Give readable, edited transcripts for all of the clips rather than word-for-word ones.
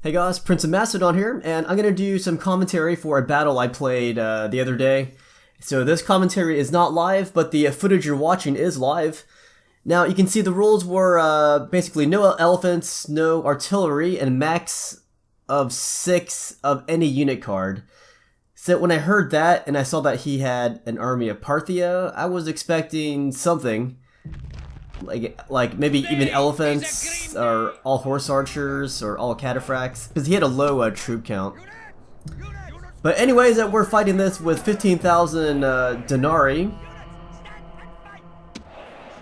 Hey guys, Prince of Macedon here, and I'm going to do some commentary for a battle I played the other day. So this commentary is not live, but the footage you're watching is live. Now you can see the rules were basically no elephants, no artillery, and max of 6 of any unit card. So when I heard that and I saw that he had an army of Parthia, I was expecting something. Like maybe even elephants, or all horse archers, or all cataphracts, because he had a low troop count. But anyways, we're fighting this with 15,000 denarii,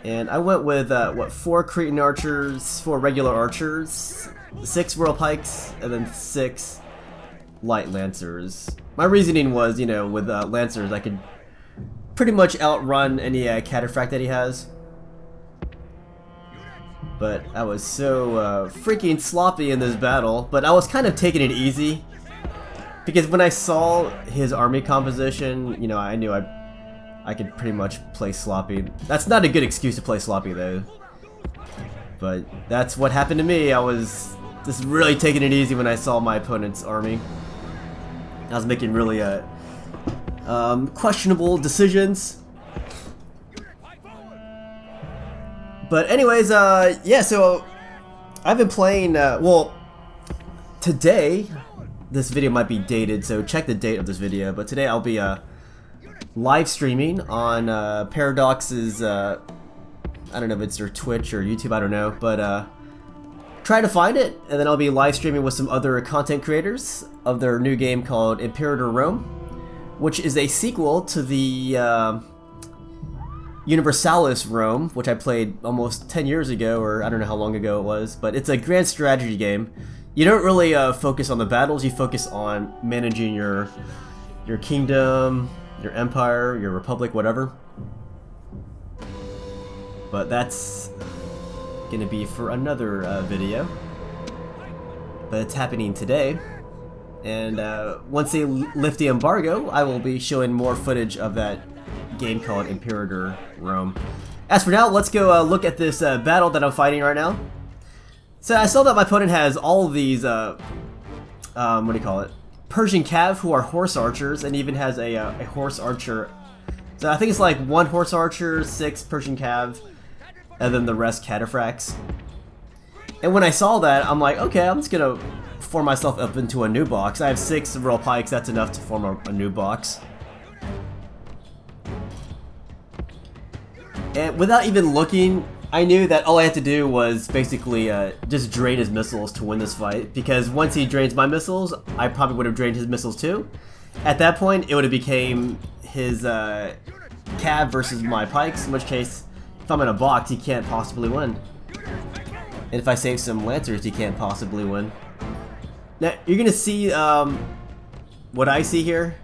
and I went with what, 4 Cretan archers, 4 regular archers, 6 royal pikes, and then 6 light lancers. My reasoning was, you know, with lancers, I could pretty much outrun any cataphract that he has. But I was so freaking sloppy in this battle, but I was kind of taking it easy. Because when I saw his army composition, you know, I knew I could pretty much play sloppy. That's not a good excuse to play sloppy though. But that's what happened to me. I was just really taking it easy when I saw my opponent's army. I was making really questionable decisions. But anyways, yeah, so I've been playing, well, today, this video might be dated, so check the date of this video, but today I'll be live streaming on Paradox's, I don't know if it's their Twitch or YouTube, I don't know, but try to find it, and then I'll be live streaming with some other content creators of their new game called Imperator Rome, which is a sequel to the Universalis Rome, which I played almost 10 years ago, or I don't know how long ago it was, but it's a grand strategy game. You don't really focus on the battles, you focus on managing your kingdom, your empire, your republic, whatever. But that's gonna be for another video. But it's happening today, and once they lift the embargo, I will be showing more footage of that game called Imperator Rome. As for now, let's go look at this battle that I'm fighting right now. So I saw that my opponent has all of these, what do you call it? Persian cav, who are horse archers, and even has a horse archer. So I think it's like 1 horse archer, 6 Persian cav, and then the rest cataphracts. And when I saw that, I'm like, okay, I'm just gonna form myself up into a new box. I have 6 royal pikes, that's enough to form a new box. And without even looking, I knew that all I had to do was basically just drain his missiles to win this fight, because once he drains my missiles, I probably would have drained his missiles too. At that point, it would have became his cav versus my pikes, in which case, if I'm in a box, he can't possibly win. And if I save some lancers, he can't possibly win. Now, you're going to see what I see here,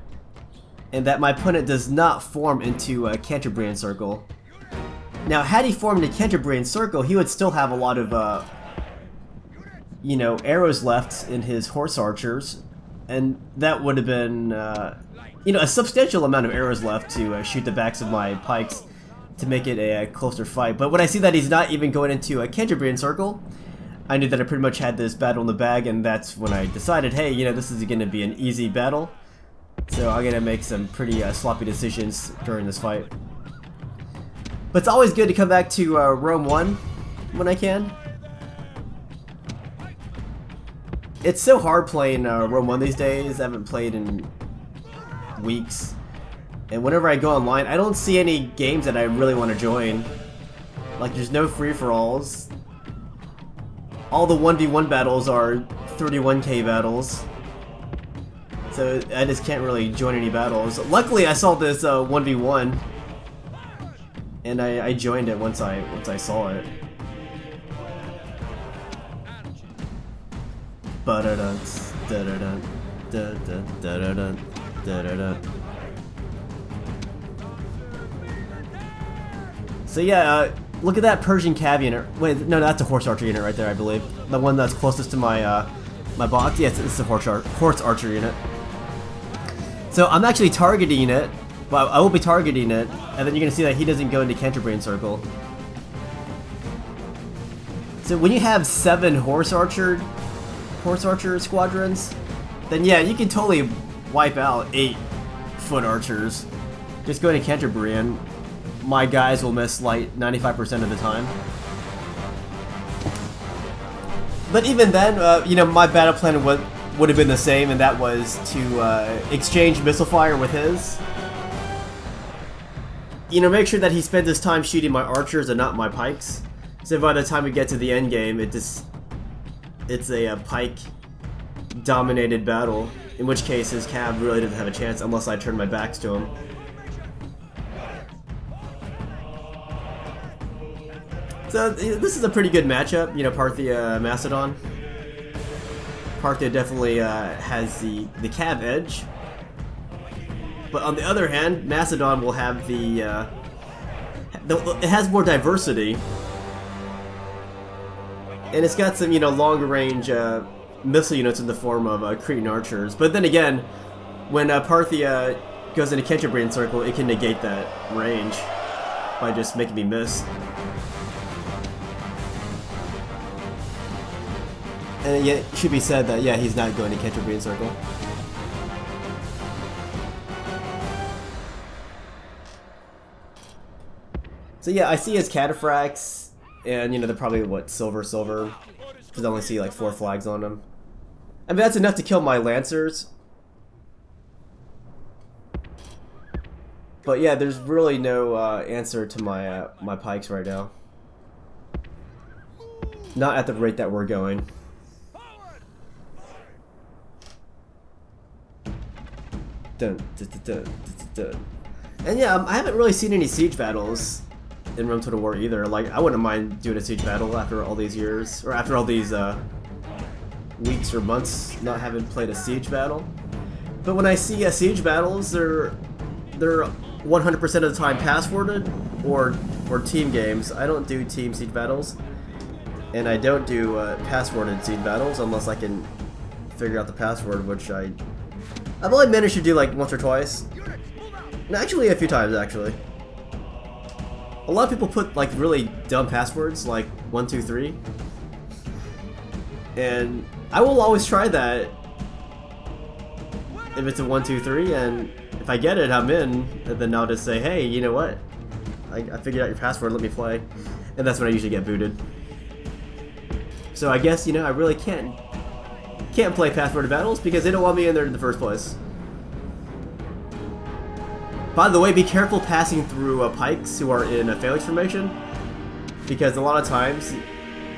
and that my opponent does not form into a Cantabrian circle. Now, had he formed a Cantabrian circle, he would still have a lot of, you know, arrows left in his horse archers, and that would have been, you know, a substantial amount of arrows left to shoot the backs of my pikes to make it a closer fight. But when I see that he's not even going into a Cantabrian circle, I knew that I pretty much had this battle in the bag, and that's when I decided, hey, you know, this is going to be an easy battle, so I'm going to make some pretty sloppy decisions during this fight. But it's always good to come back to Rome 1 when I can. It's so hard playing Rome 1 these days. I haven't played in weeks. And whenever I go online, I don't see any games that I really want to join. Like, there's no free-for-alls. All the 1v1 battles are 31k battles. So I just can't really join any battles. Luckily, I saw this 1v1. And I joined it once I saw it. So yeah, look at that Persian cav unit. Wait, no, that's a horse archer unit right there, I believe. The one that's closest to my my box. Yes, it's a horse archer unit. So I'm actually targeting it. Well, I will be targeting it, and then you're going to see that he doesn't go into Cantabrian circle. So when you have 7 horse archer horse archer squadrons, then yeah, you can totally wipe out 8 foot archers. Just go to Canterbury and my guys will miss light 95% of the time. But even then, you know, my battle plan would have been the same, and that was to exchange missile fire with his. You know, make sure that he spends his time shooting my archers and not my pikes. So by the time we get to the end game, it's a pike-dominated battle. In which case, his cav really doesn't have a chance unless I turn my backs to him. So this is a pretty good matchup, you know, Parthia Macedon. Parthia definitely has the cav edge. But on the other hand, Macedon will have it has more diversity. And it's got some, you know, longer range missile units in the form of Cretan archers. But then again, when Parthia goes into Canterbury circle, it can negate that range by just making me miss. And yet, it should be said that, yeah, he's not going to Canterbury circle. So yeah, I see his cataphracts, and you know, they're probably, what, silver, because I only see like 4 flags on them. I mean, that's enough to kill my lancers. But yeah, there's really no answer to my pikes right now. Not at the rate that we're going. Dun, dun, dun, dun, dun, dun. And yeah, I haven't really seen any siege battles in Rome Total War either. Like, I wouldn't mind doing a siege battle after all these years, or after all these weeks or months not having played a siege battle. But when I see siege battles, they're 100% of the time passworded or team games. I don't do team siege battles, and I don't do passworded siege battles unless I can figure out the password, which I've only managed to do like once or twice. No, actually a few times actually. A lot of people put like really dumb passwords like 123, and I will always try that if it's a 123, and if I get it, I'm in, and then I'll just say, hey, you know what? I figured out your password, let me play. And that's when I usually get booted. So I guess, you know, I really can't play passworded battles because they don't want me in there in the first place. By the way, be careful passing through pikes who are in a phalanx formation, because a lot of times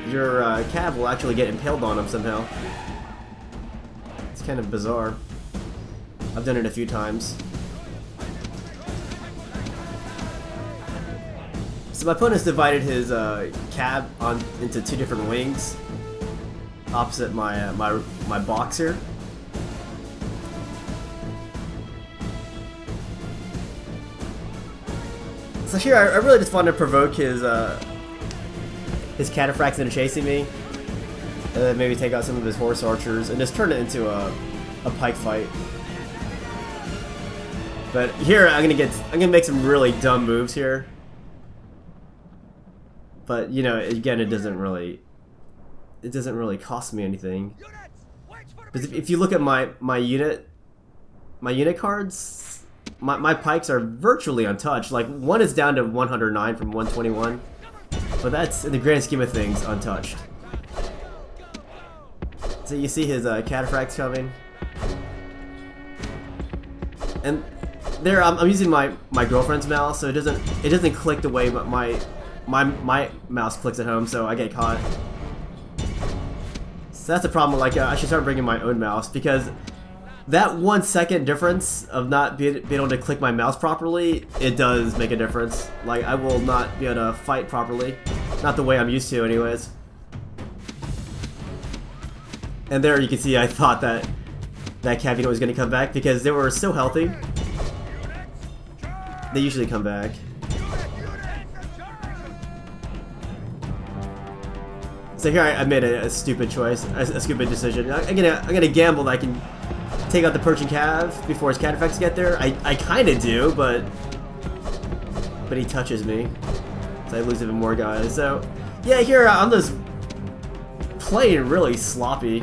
your cav will actually get impaled on them somehow. It's kind of bizarre. I've done it a few times. So my opponent's divided his cav into 2 different wings, opposite my box here. So here, I really just wanted to provoke his cataphracts into chasing me, and then maybe take out some of his horse archers, and just turn it into a pike fight. But here, I'm gonna make some really dumb moves here. But you know, again, it doesn't really cost me anything. Because if you look at my unit cards. My pikes are virtually untouched. Like, one is down to 109 from 121, but that's, in the grand scheme of things, untouched. So you see his cataphracts coming, and there I'm using my girlfriend's mouse, so it doesn't click the way my mouse clicks at home, so I get caught. So that's a problem. Like, I should start bringing my own mouse, because that 1 second difference of not being able to click my mouse properly, it does make a difference. Like, I will not be able to fight properly. Not the way I'm used to, anyways. And there you can see I thought that cav unit was going to come back because they were so healthy. They usually come back. So here I made a stupid choice, a stupid decision. I'm gonna gamble that I can take out the Persian cav before his cataphracts get there. I kind of do, but he touches me, so I lose even more guys. So yeah, here I'm just playing really sloppy.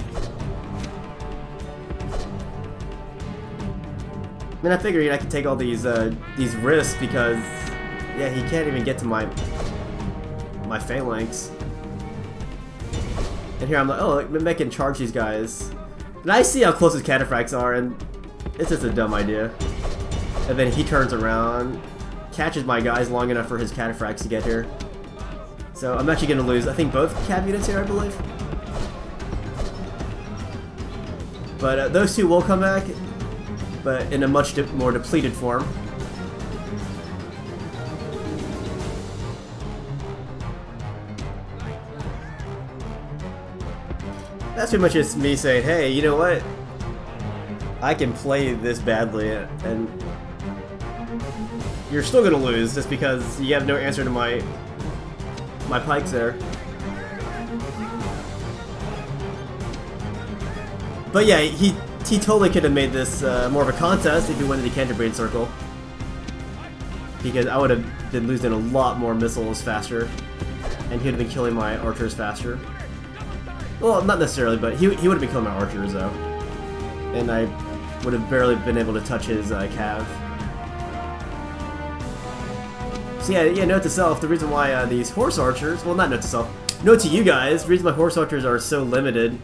Then I figured I could take all these risks because, yeah, he can't even get to my phalanx. And here I'm like, oh, maybe I can charge these guys. And I see how close his cataphracts are, and it's just a dumb idea. And then he turns around, catches my guys long enough for his cataphracts to get here. So I'm actually going to lose, I think, both cav units here, I believe. But those two will come back, but in a much more depleted form. That's pretty much just me saying, hey, you know what? I can play this badly, and you're still gonna lose just because you have no answer to my pikes there. But yeah, he totally could have made this more of a contest if he went into the Canterbury Circle, because I would have been losing a lot more missiles faster, and he would have been killing my archers faster. Well, not necessarily, but he would have been killing my archers though, and I would have barely been able to touch his cav. So yeah, note to self, the reason why these horse archers, well, not note to self, note to you guys, the reason why horse archers are so limited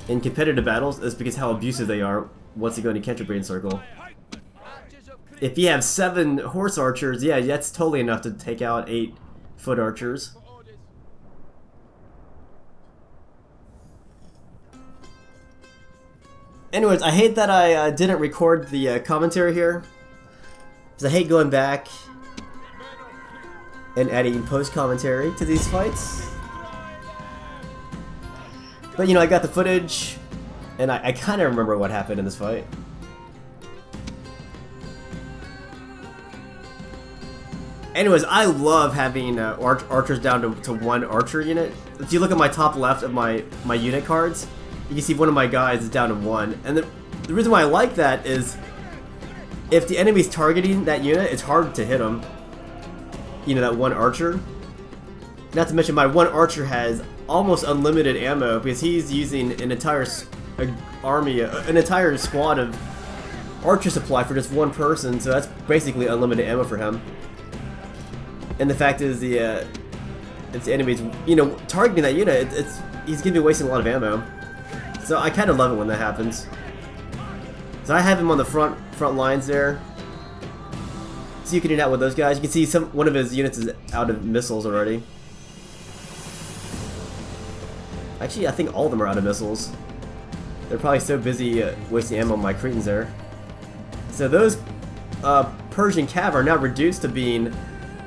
in competitive battles is because how abusive they are once they go into Canterbury Circle. If you have 7 horse archers, yeah, that's totally enough to take out 8 foot archers. Anyways, I hate that I didn't record the commentary here, because I hate going back and adding post-commentary to these fights. But you know, I got the footage, and I kind of remember what happened in this fight. Anyways, I love having archers down to 1 archer unit. If you look at my top left of my unit cards, you can see one of my guys is down to 1. And the reason why I like that is if the enemy's targeting that unit, it's hard to hit them. You know, that 1 archer. Not to mention my 1 archer has almost unlimited ammo because he's using an entire army, an entire squad of archer supply for just 1 person, so that's basically unlimited ammo for him. And the fact is, if the enemy's, you know, targeting that unit, he's gonna be wasting a lot of ammo. So I kind of love it when that happens. So I have him on the front lines there. So you can do that with those guys. You can see one of his units is out of missiles already. Actually, I think all of them are out of missiles. They're probably so busy wasting ammo on my Cretans there. So those Persian cav are now reduced to being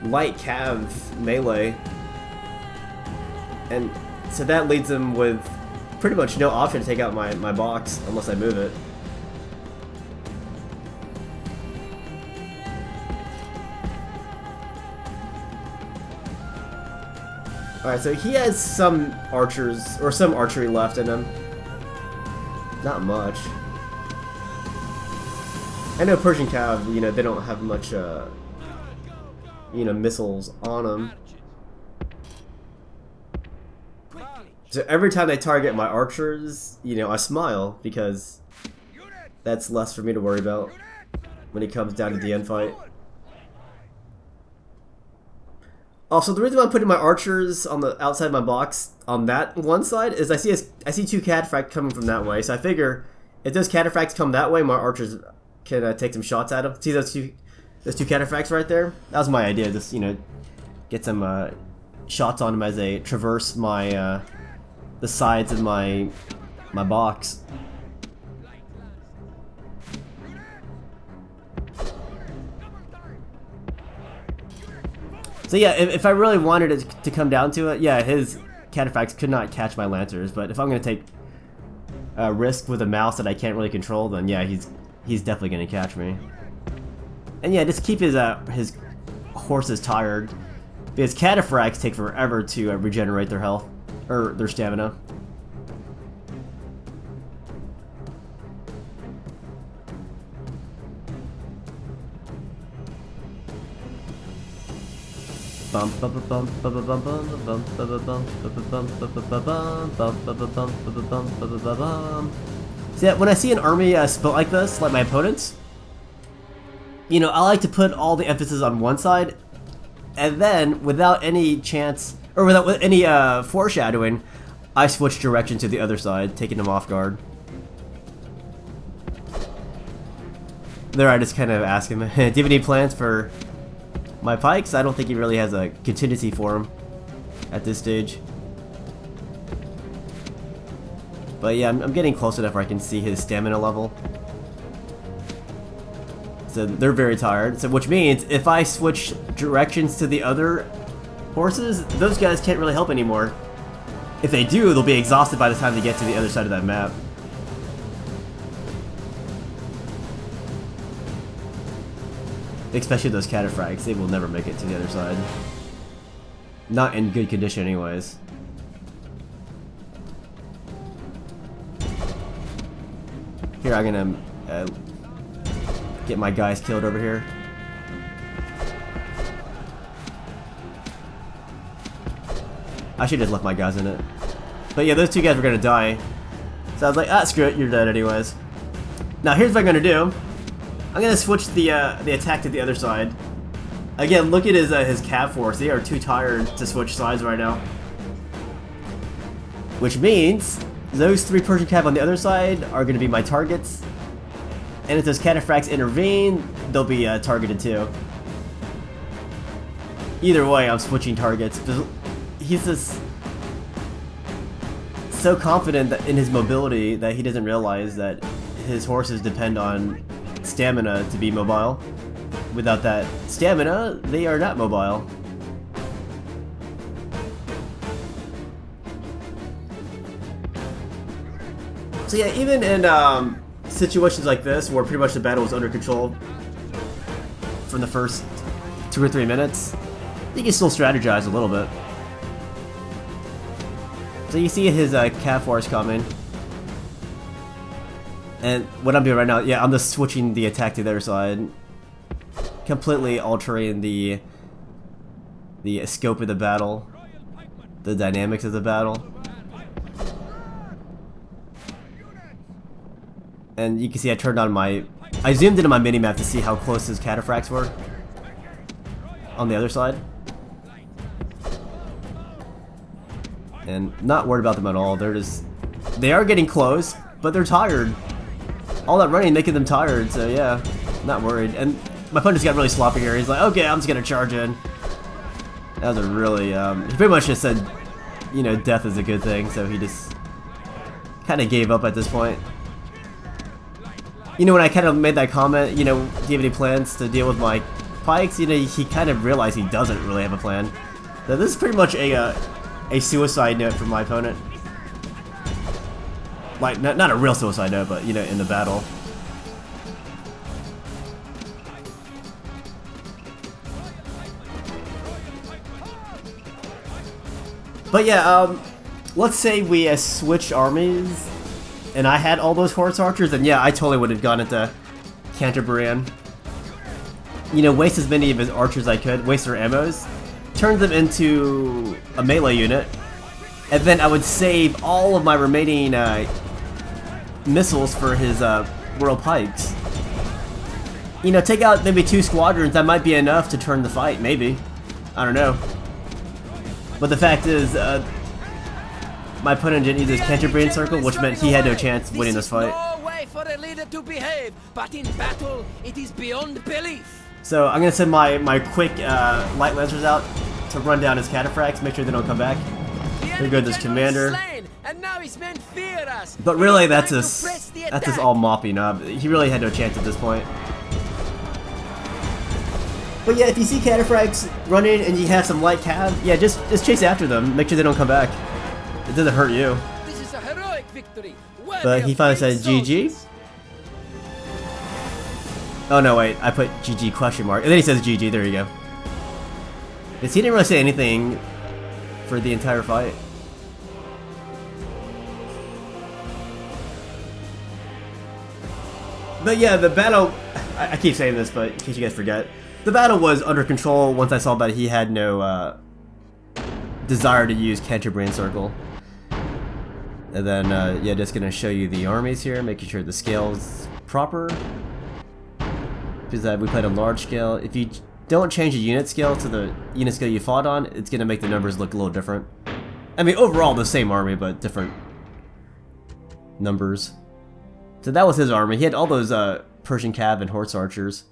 light cav melee. And so that leaves them with pretty much no option to take out my box unless I move it. Alright, so he has some archers, or some archery left in him. Not much. I know Persian cav, you know, they don't have much, you know, missiles on them. So every time they target my archers, you know, I smile, because that's less for me to worry about when it comes down to the end fight. Also, the reason why I'm putting my archers on the outside of my box on that one side is I see 2 cataphracts coming from that way, so I figure if those cataphracts come that way, my archers can take some shots at them. See those two cataphracts right there? That was my idea, just, you know, get some shots on them as they traverse my the sides of my box. So yeah, if I really wanted it to come down to it, yeah, his cataphracts could not catch my lancers. But if I'm gonna take a risk with a mouse that I can't really control, then yeah, he's definitely gonna catch me. And yeah, just keep his horses tired, because cataphracts take forever to regenerate their health or their stamina. So yeah, when I see an army split like this, like my opponents, you know, I like to put all the emphasis on one side, and then without any chance or without any foreshadowing, I switch direction to the other side, taking him off guard. There, I just kind of ask him, do you have any plans for my pikes? I don't think he really has a contingency for him at this stage. But yeah, I'm getting close enough where I can see his stamina level. So they're very tired, so which means if I switch directions to the other horses, those guys can't really help anymore. If they do, they'll be exhausted by the time they get to the other side of that map. Especially those cataphracts, they will never make it to the other side. Not in good condition anyways. Here, I'm gonna get my guys killed over here. I should have left my guys in it. But yeah, those two guys were gonna die. So I was like, ah, screw it, you're dead anyways. Now here's what I'm gonna do. I'm gonna switch the attack to the other side. Again, look at his cav force. They are too tired to switch sides right now. Which means those 3 Persian cav on the other side are gonna be my targets. And if those cataphracts intervene, they'll be targeted too. Either way, I'm switching targets. He's just so confident that in his mobility that he doesn't realize that his horses depend on stamina to be mobile. Without that stamina, they are not mobile. So yeah, even in situations like this where pretty much the battle was under control from the first 2 or 3 minutes, you can still strategize a little bit. So you see his cav force coming. And what I'm doing right now, yeah, I'm just switching the attack to the other side. Completely altering the scope of the battle. The dynamics of the battle. And you can see I turned on I zoomed into my minimap to see how close his cataphracts were. On the other side. And not worried about them at all. They are getting close, but they're tired. All that running making them tired, so yeah, not worried. And my opponent just got really sloppy here. He's like, okay, I'm just gonna charge in. That was a really, he pretty much just said, you know, death is a good thing, so he just kind of gave up at this point. You know, when I kind of made that comment, you know, do you have any plans to deal with my pikes? You know, he kind of realized he doesn't really have a plan. So this is pretty much a suicide note for my opponent. Like, not a real suicide note, but, you know, in the battle. But yeah, let's say we switched armies, and I had all those horse archers, and yeah, I totally would have gone into Canterbury. You know, waste as many of his archers as I could, waste their ammos, turn them into a melee unit, and then I would save all of my remaining missiles for his royal pikes. You know, take out maybe 2 squadrons, that might be enough to turn the fight, maybe. I don't know. But the fact is, my opponent didn't use his Canterbury circle, which meant he had no chance of winning this fight. No way for a leader to behave, but in battle, it is beyond belief. So I'm gonna send my quick light lancers out to run down his cataphracts, make sure they don't come back. Here goes this commander. And now his men fear us. But really, that's just all moppy Noob. He really had no chance at this point. But yeah, if you see cataphracts running and you have some light cav, yeah, just chase after them. Make sure they don't come back. It doesn't hurt you. This is a heroic victory. But he finally said GG. Oh no, wait, I put GG question mark. And then he says GG, there you go. Because he didn't really say anything for the entire fight. But yeah, the battle, I keep saying this, but in case you guys forget, the battle was under control once I saw that he had no desire to use Canterbury Circle. And then, yeah, just gonna show you the armies here, making sure the scale's proper. is that we played on large scale. If you don't change the unit scale to the unit scale you fought on, it's going to make the numbers look a little different. I mean, overall the same army, but different numbers. So that was his army. He had all those Persian cav and horse archers.